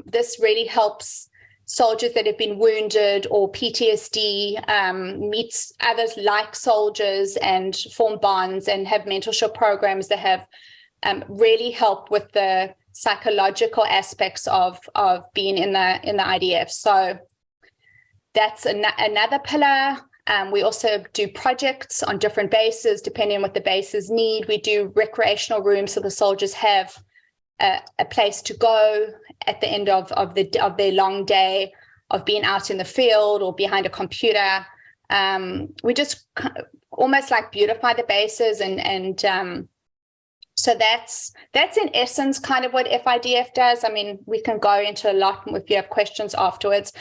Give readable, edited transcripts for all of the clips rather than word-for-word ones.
This really helps soldiers that have been wounded or PTSD meet others like soldiers and form bonds and have mentorship programs that have really helped with the psychological aspects of being in the IDF. So that's another pillar. We also do projects on different bases, depending on what the bases need. We do recreational rooms so the soldiers have a place to go at the end of their long day of being out in the field or behind a computer. We just almost like beautify the bases, and so that's in essence kind of what FIDF does. I mean, we can go into a lot if you have questions afterwards.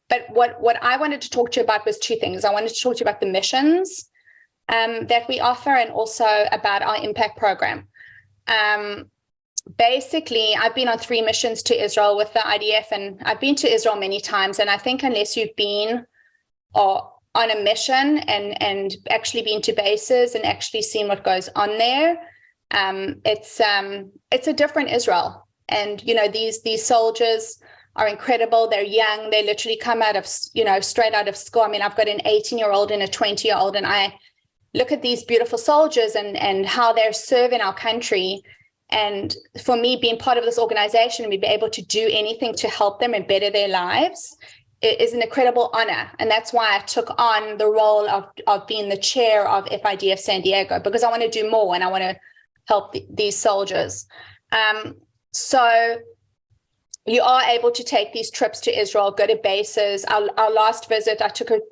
But what I wanted to talk to you about was two things. I wanted to talk to you about the missions that we offer, and also about our impact program. Basically, I've been on 3 missions to Israel with the IDF, and I've been to Israel many times. And I think unless you've been on a mission and actually been to bases and actually seen what goes on there, it's a different Israel. And, you know, these soldiers are incredible. They're young. They literally come out of, straight out of school. I mean, I've got an 18-year-old and a 20-year-old, and I look at these beautiful soldiers and how they're serving our country. And for me, being part of this organization and be able to do anything to help them and better their lives is an incredible honor. And that's why I took on the role of being the chair of FIDF San Diego, because I want to do more and I want to help these soldiers. So you are able to take these trips to Israel, go to bases. Our last visit,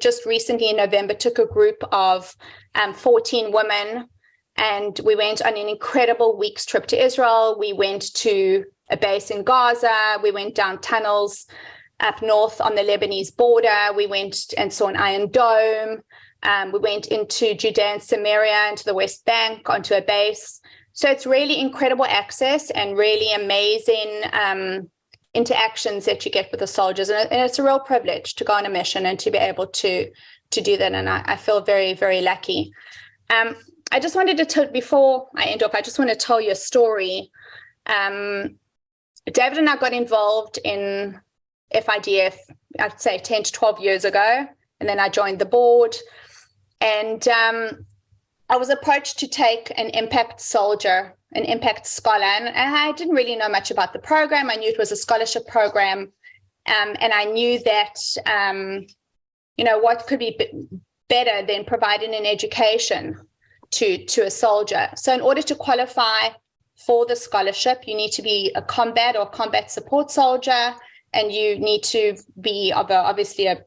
just recently in November, took a group of 14 women, and we went on an incredible week's trip to Israel. We went to a base in Gaza. We went down tunnels up north on the Lebanese border. We went and saw an Iron Dome. We went into Judea and Samaria, into the West Bank, onto a base. So it's really incredible access and really amazing interactions that you get with the soldiers. And it's a real privilege to go on a mission and to be able to do that. And I feel very, very lucky. I just wanted to tell, before I end off, I just want to tell you a story. David and I got involved in FIDF, I'd say 10 to 12 years ago. And then I joined the board. And I was approached to take an impact soldier, an impact scholar. And I didn't really know much about the program. I knew it was a scholarship program. And I knew that, what could be better than providing an education to a soldier. So in order to qualify for the scholarship, you need to be a combat or combat support soldier, and you need to be obviously a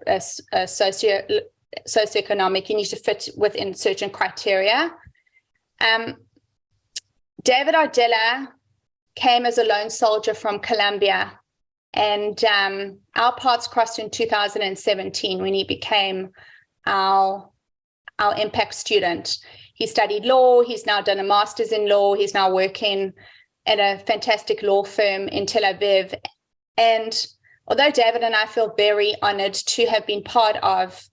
socioeconomic. You need to fit within certain criteria. David Ardella came as a lone soldier from Colombia, and our paths crossed in 2017 when he became our impact student. He studied law. He's now done a master's in law. He's now working at a fantastic law firm in Tel Aviv. And although David and I feel very honored to have been part of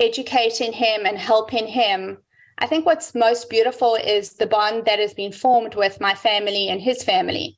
educating him and helping him, I think what's most beautiful is the bond that has been formed with my family and his family.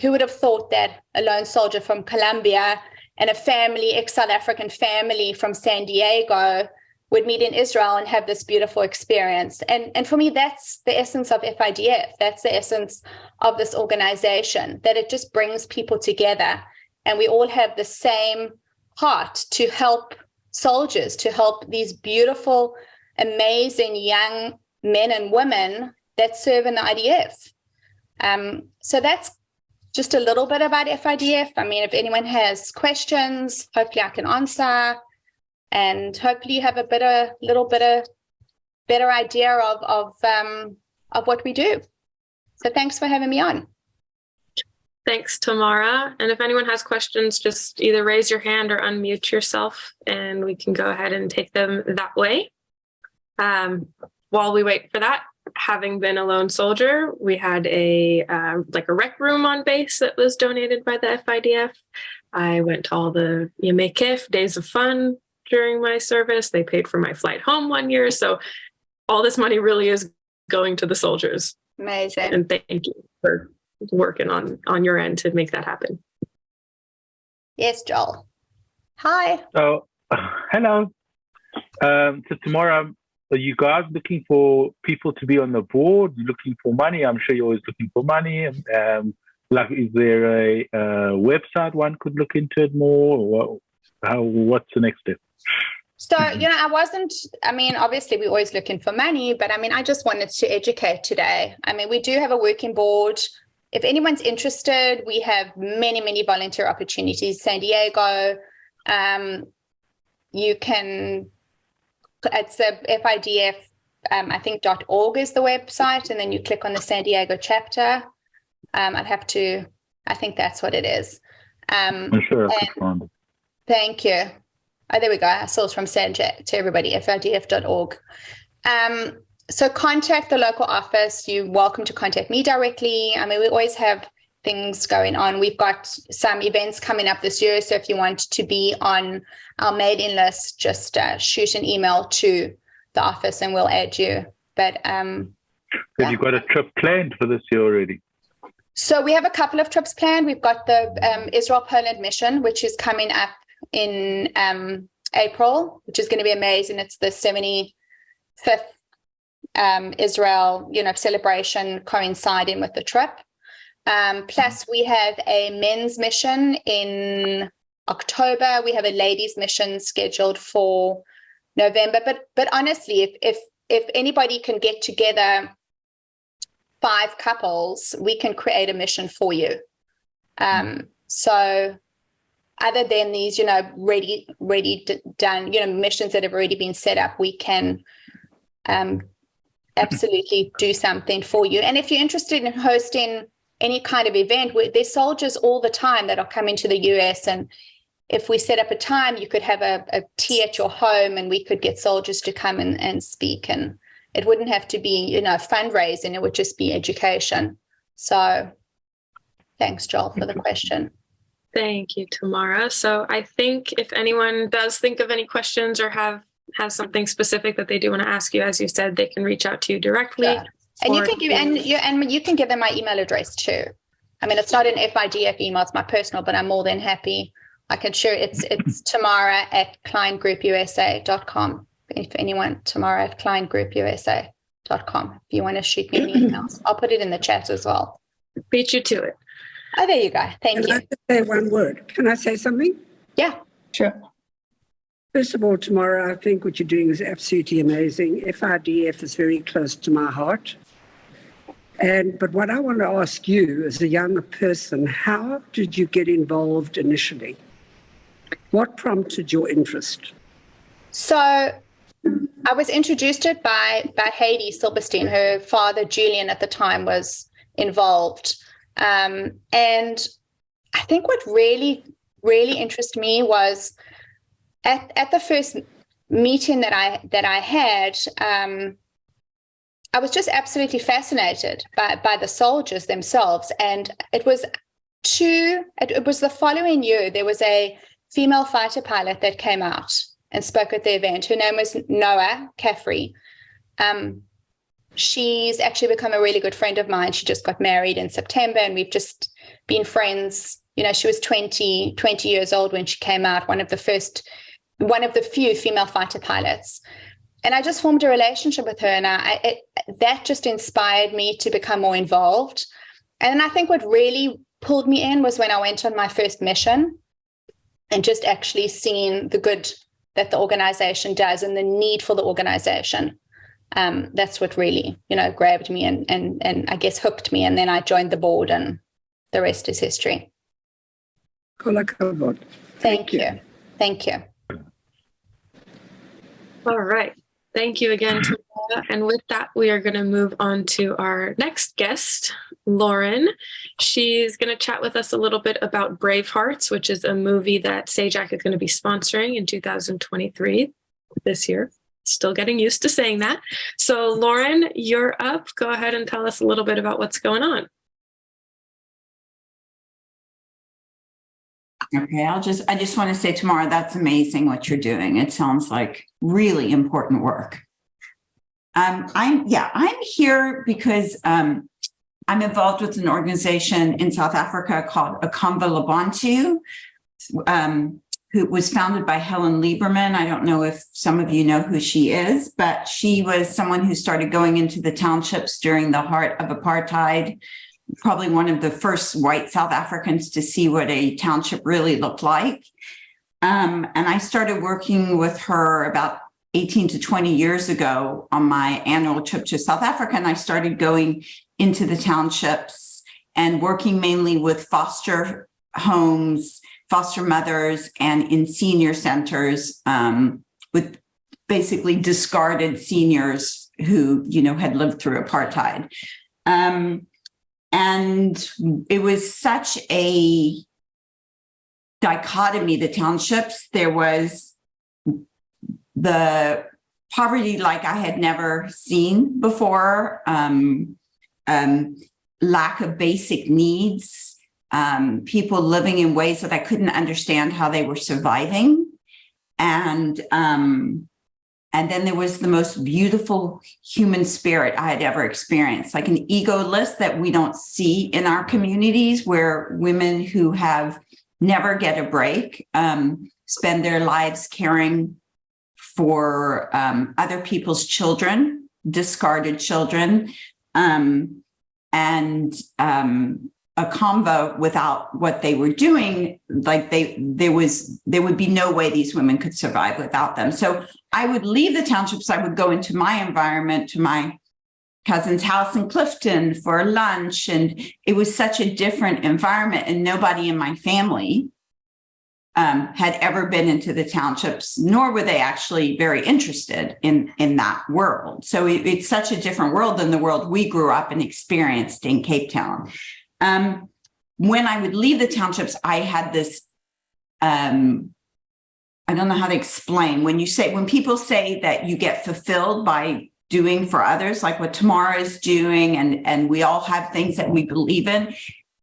Who would have thought that a lone soldier from Colombia and a family, ex-South African family from San Diego, would meet in Israel and have this beautiful experience. And for me, that's the essence of FIDF. That's the essence of this organization, that it just brings people together. And we all have the same heart to help soldiers, to help these beautiful, amazing young men and women that serve in the IDF. So that's just a little bit about FIDF. I mean, if anyone has questions, hopefully I can answer. And hopefully you have a little bit better idea of what we do. So thanks for having me on. Thanks, Tamara. And if anyone has questions, just either raise your hand or unmute yourself, and we can go ahead and take them that way. While we wait for that, having been a lone soldier, we had a rec room on base that was donated by the FIDF. I went to all the Yemei Kif, days of fun, during my service. They paid for my flight home 1 year. So all this money really is going to the soldiers. Amazing. And thank you for working on your end to make that happen. Yes, Joel. Hi. So, hello. So Tamara, are you guys looking for people to be on the board? You're looking for money? I'm sure you're always looking for money. Like, is there a website one could look into it more? Or what's the next step? So, obviously we're always looking for money, but I just wanted to educate today. We do have a working board. If anyone's interested, we have many, many volunteer opportunities. San Diego, you can, it's the FIDF, I think .org is the website, and then you click on the San Diego chapter. I think that's what it is. I'm sure I could find it. Thank you. Oh, there we go. I saw it from SAJAC to everybody, FIDF.org. So contact the local office. You're welcome to contact me directly. We always have things going on. We've got some events coming up this year. So if you want to be on our mailing list, just shoot an email to the office and we'll add you. But have you got a trip planned for this year already? So we have a couple of trips planned. We've got the Israel-Poland mission, which is coming up in April, which is going to be amazing. It's the 75th Israel, celebration coinciding with the trip. Plus, we have a men's mission in October. We have a ladies' mission scheduled for November. But honestly, if anybody can get together 5 couples, we can create a mission for you. So other than these, ready done, missions that have already been set up, we can absolutely do something for you. And if you're interested in hosting any kind of event, there's soldiers all the time that are coming to the US, and if we set up a time, you could have a tea at your home and we could get soldiers to come and speak, and it wouldn't have to be, fundraising, it would just be education. So thanks, Joel, for the question. Thank you, Tamara. So I think if anyone does think of any questions or have something specific that they do want to ask you, as you said, they can reach out to you directly. Sure. And you can give them my email address too. It's not an FIDF email, it's my personal, but I'm more than happy. I can share it's Tamara@KleinGroupUSA.com. If anyone, Tamara@KleinGroupUSA.com. If you want to shoot me an email, I'll put it in the chat as well. Beat you to it. Oh, there you go. Thank you. I'd like to say one word. Can I say something? Yeah, sure. First of all, Tamara, I think what you're doing is absolutely amazing. FIDF is very close to my heart. But what I want to ask you as a young person, how did you get involved initially? What prompted your interest? So I was introduced to it by Heidi Silberstein. Her father, Julian, at the time was involved. And I think what really, really interested me was at the first meeting that I had, I was just absolutely fascinated by the soldiers themselves. And it was the following year, there was a female fighter pilot that came out and spoke at the event. Her name was Noah Caffrey. She's actually become a really good friend of mine. She just got married in September, and we've just been friends. She was 20 years old when she came out, one of the few female fighter pilots. And I just formed a relationship with her, and that just inspired me to become more involved. And I think what really pulled me in was when I went on my first mission and just actually seeing the good that the organization does and the need for the organization. That's what really, grabbed me and I guess hooked me. And then I joined the board, and the rest is history. Thank you. Thank you. All right. Thank you again, Tamara. And with that, we are going to move on to our next guest, Loren. She's going to chat with us a little bit about BraveHearts, which is a movie that SAJAC is going to be sponsoring in 2023 this year. Still getting used to saying that. So Loren, you're up. Go ahead and tell us a little bit about what's going on. Okay, I just want to say, Tamara, that's amazing what you're doing. It sounds like really important work. I'm here because I'm involved with an organization in South Africa called Akamva Labantu, who was founded by Helen Lieberman. I don't know if some of you know who she is, but she was someone who started going into the townships during the heart of apartheid, probably one of the first white South Africans to see what a township really looked like. And I started working with her about 18 to 20 years ago on my annual trip to South Africa. And I started going into the townships and working mainly with foster homes, foster mothers, and in senior centers with basically discarded seniors who, had lived through apartheid. And it was such a dichotomy, the townships. There was the poverty like I had never seen before, lack of basic needs, people living in ways that I couldn't understand how they were surviving. And then there was the most beautiful human spirit I had ever experienced, like an egoless that we don't see in our communities, where women who have never get a break spend their lives caring for other people's children, discarded children, and Akamva, without what they were doing, like there would be no way these women could survive without them. So I would leave the townships. I would go into my environment, to my cousin's house in Clifton for lunch. And it was such a different environment. And nobody in my family had ever been into the townships, nor were they actually very interested in that world. So it's such a different world than the world we grew up and experienced in Cape Town. When I would leave the townships, I had this, I don't know how to explain. When people say that you get fulfilled by doing for others, like what Tamara is doing, and we all have things that we believe in,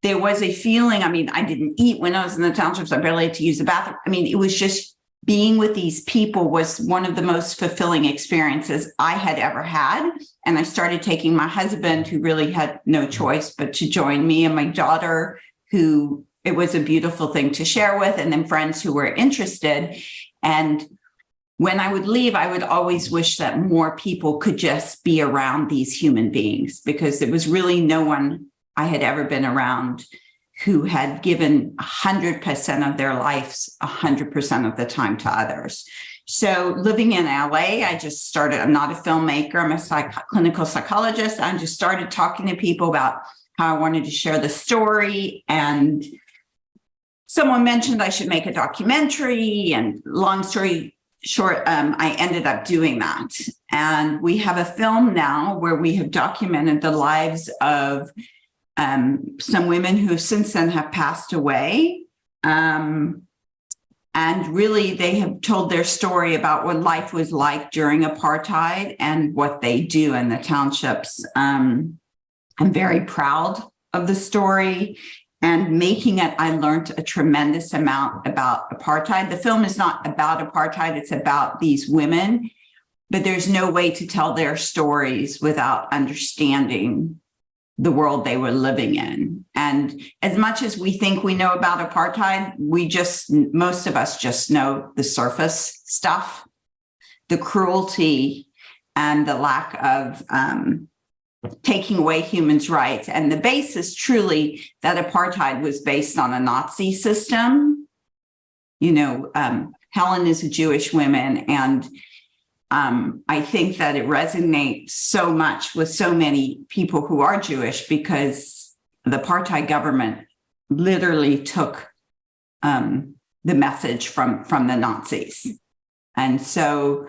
there was a feeling. I mean, I didn't eat when I was in the townships. I barely had to use the bathroom. I mean, it was just being with these people was one of the most fulfilling experiences I had ever had. And I started taking my husband, who really had no choice but to join me, and my daughter, who it was a beautiful thing to share with, and then friends who were interested. And when I would leave, I would always wish that more people could just be around these human beings, because there was really no one I had ever been around who had given 100% of their lives 100% of the time to others. So living in LA, I just started, I'm not a filmmaker, I'm a clinical psychologist. I just started talking to people about how I wanted to share the story. And someone mentioned I should make a documentary, and long story short, I ended up doing that. And we have a film now where we have documented the lives of some women who since then have passed away. And really, they have told their story about what life was like during apartheid and what they do in the townships. I'm very proud of the story. And making it, I learned a tremendous amount about apartheid. The film is not about apartheid, it's about these women, but there's no way to tell their stories without understanding the world they were living in. And as much as we think we know about apartheid, most of us just know the surface stuff, the cruelty and the lack of taking away humans' rights. And the basis truly that apartheid was based on a Nazi system. Helen is a Jewish woman, and I think that it resonates so much with so many people who are Jewish, because the apartheid government literally took the message from the Nazis. And so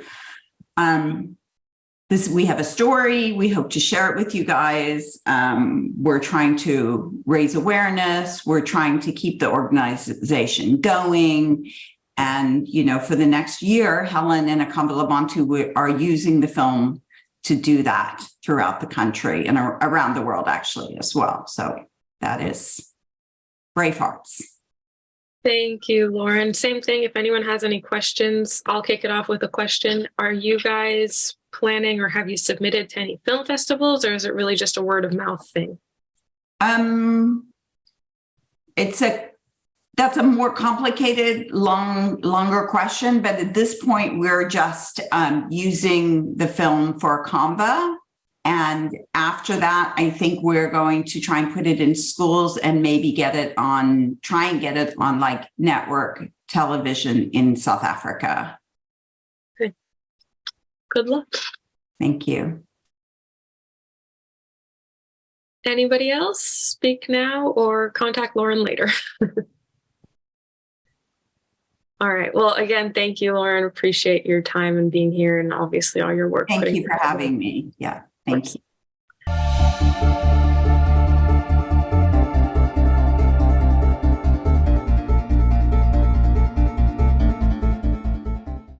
we have a story. We hope to share it with you guys. We're trying to raise awareness. We're trying to keep the organization going. And, for the next year, Helen and Akamva Labantu are using the film to do that throughout the country and around the world, actually, as well. So that is BraveHearts. Thank you, Loren. Same thing. If anyone has any questions, I'll kick it off with a question. Are you guys planning or have you submitted to any film festivals, or is it really just a word of mouth thing? That's a more complicated, longer question, but at this point, we're just using the film for Canva. And after that, I think we're going to try and put it in schools and maybe try and get it on like network television in South Africa. Okay. Good luck. Thank you. Anybody else? Speak now or contact Loren later. All right. Well, again, thank you, Loren. Appreciate your time and being here and obviously all your work. Thank you for having me. Yeah. Thank you.